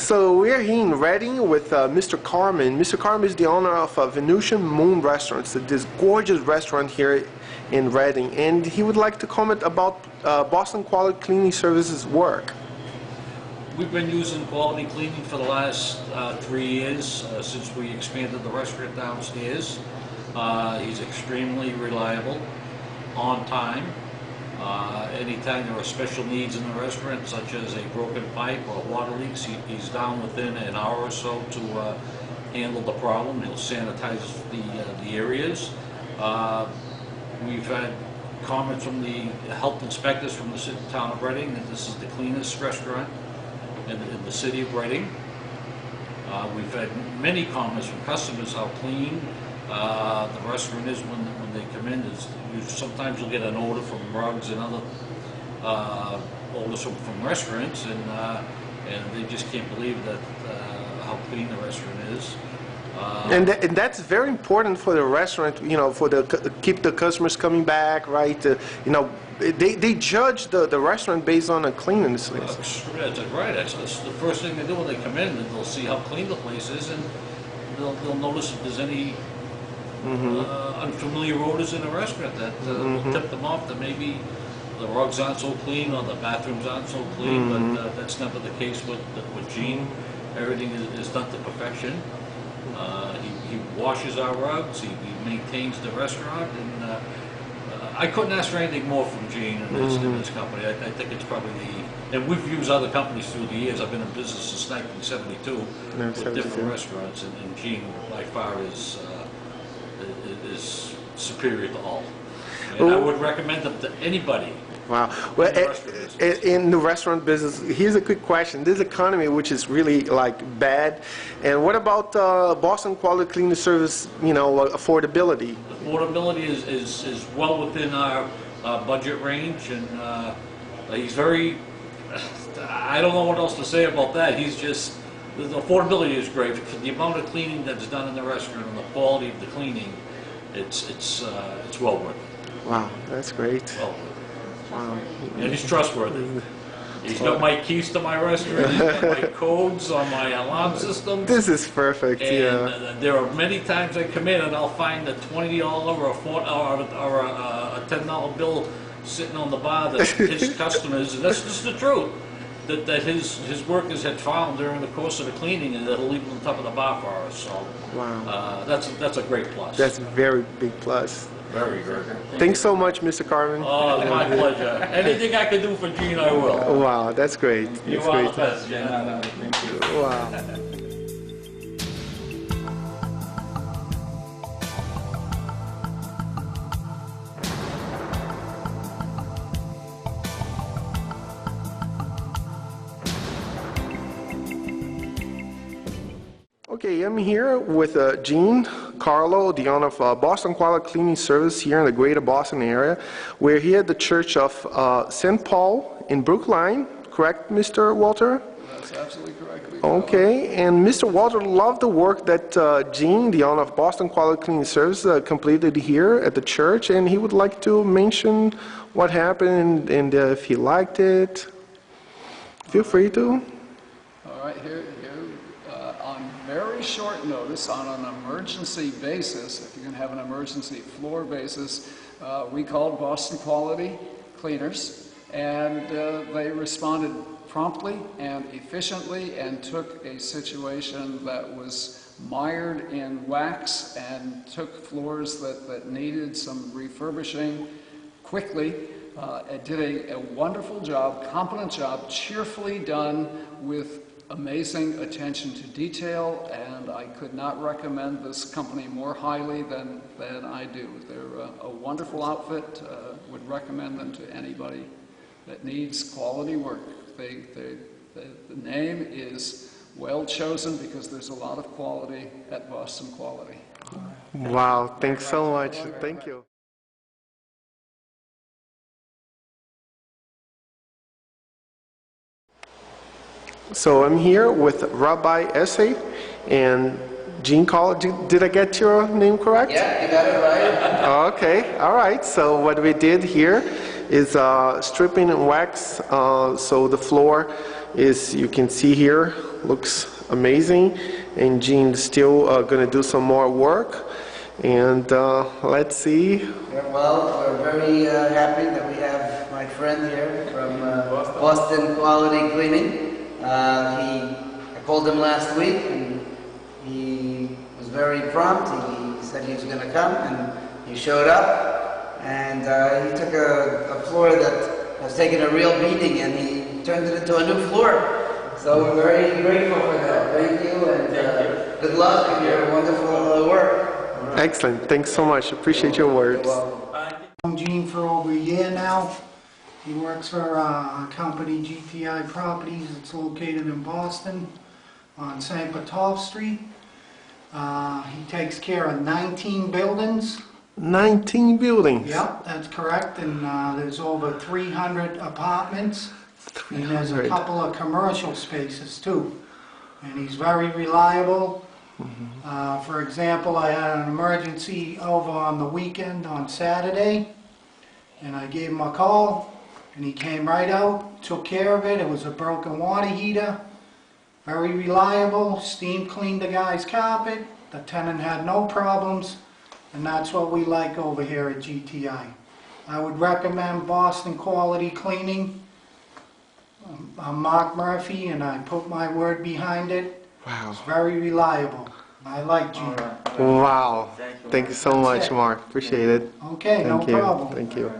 So we're here in Reading with Mr. Carmen. Mr. Carmen is the owner of Venusian Moon Restaurants, this gorgeous restaurant here in Reading, and he would like to comment about Boston Quality Cleaning Services work. We've been using quality cleaning for the last 3 years since we expanded the restaurant downstairs. He's extremely reliable, on time. Anytime there are special needs in the restaurant, such as a broken pipe or water leaks, he's down within an hour or so to handle the problem. He'll sanitize the areas. We've had comments from the health inspectors from the town of Reading that this is the cleanest restaurant in the city of Reading. We've had many comments from customers how clean the restaurant is when they come in. Sometimes you'll get an odor from rugs and other odors from restaurants, and they just can't believe that how clean the restaurant is. And that's very important for the restaurant, you know, for keep the customers coming back, right? You know, they judge the restaurant based on the cleanliness. That's right. That's the first thing they do when they come in, and they'll see how clean the place is, and they'll notice if there's any unfamiliar odors in the restaurant that will tip them off that maybe the rugs aren't so clean or the bathrooms aren't so clean. But that's never the case with Gene. Everything is done to perfection. He washes our rugs, he maintains the restaurant, and I couldn't ask for anything more from Gene in this company. I think it's probably and we've used other companies through the years. I've been in business since 1972 with different restaurants, and Gene by far is superior to all. And I would recommend them to anybody. Wow. Well, in the restaurant business, here's a quick question. This economy, which is really like bad, and what about Boston Quality Cleaning Service, you know, affordability? Affordability is well within our budget range, and he's very, I don't know what else to say about that. He's just, the affordability is great. For the amount of cleaning that's done in the restaurant and the quality of the cleaning, it's well worth it. Wow, that's great. Well worth it. Wow. And he's trustworthy. He's got my keys to my restaurant, he's got my codes on my alarm system. This is perfect, and there are many times I come in and I'll find a $20 or a $10 bill sitting on the bar that his customers, and that's just the truth, that his workers had found during the course of the cleaning, and that'll leave them on top of the bar for us. So wow. That's a great plus. That's a very big plus. Very good. Thanks so much, Mr. Carmen. Oh, my pleasure. Anything I can do for Gene, I will. Wow, that's great. You that's are great. the best, Gene. Thank you. Wow. Okay, I'm here with Gene, Carlo, the owner of Boston Quality Cleaning Service here in the greater Boston area. We're here at the Church of St. Paul in Brookline, correct, Mr. Walter? That's absolutely correct. Okay, and Mr. Walter loved the work that Gene, the owner of Boston Quality Cleaning Service, completed here at the church, and he would like to mention what happened and if he liked it. Feel free to. All right, here on very short notice, on an emergency basis, if you're going to have an emergency floor basis, we called Boston Quality Cleaners, and they responded promptly and efficiently and took a situation that was mired in wax and took floors that needed some refurbishing quickly. It did a wonderful job, competent job, cheerfully done with amazing attention to detail, and I could not recommend this company more highly than I do. They're a wonderful outfit. Would recommend them to anybody that needs quality work. The name is well chosen because there's a lot of quality at Boston Quality. Wow, thanks so much. Thank you. So I'm here with Rabbi Essay and Gene Carlo. Did I get your name correct? Yeah, you got it right. Okay, all right. So what we did here, is stripping and wax. So the floor is, you can see here, looks amazing. And Gene's still going to do some more work. And let's see. Yeah, well, we're very happy that we have my friend here from Boston Quality Cleaning. I called him last week and he was very prompt. He said he was going to come and he showed up. And he took a floor that has taken a real beating and he turned it into a new floor. So we're very grateful for that. Thank you and good luck in your wonderful work. Excellent. Thanks so much. Appreciate your words. known Gene for over a year now. He works for a company, GTI Properties. It's located in Boston on St. Botolph Street. He takes care of 19 buildings. 19 buildings. Yep, that's correct. And there's over 300 apartments. And there's a 300. couple of commercial spaces too. And he's very reliable. For example, I had an emergency over on the weekend on Saturday, and I gave him a call, and he came right out, took care of it. It was a broken water heater, very reliable, steam cleaned the guy's carpet, the tenant had no problems, and that's what we like over here at GTI. I would recommend Boston Quality Cleaning. I'm Mark Murphy, and I put my word behind it. Wow. It's very reliable. I like Gene. Wow. Thank you. Thank you so much, it. Mark. Appreciate it. Okay, no Thank you. problem. Thank you.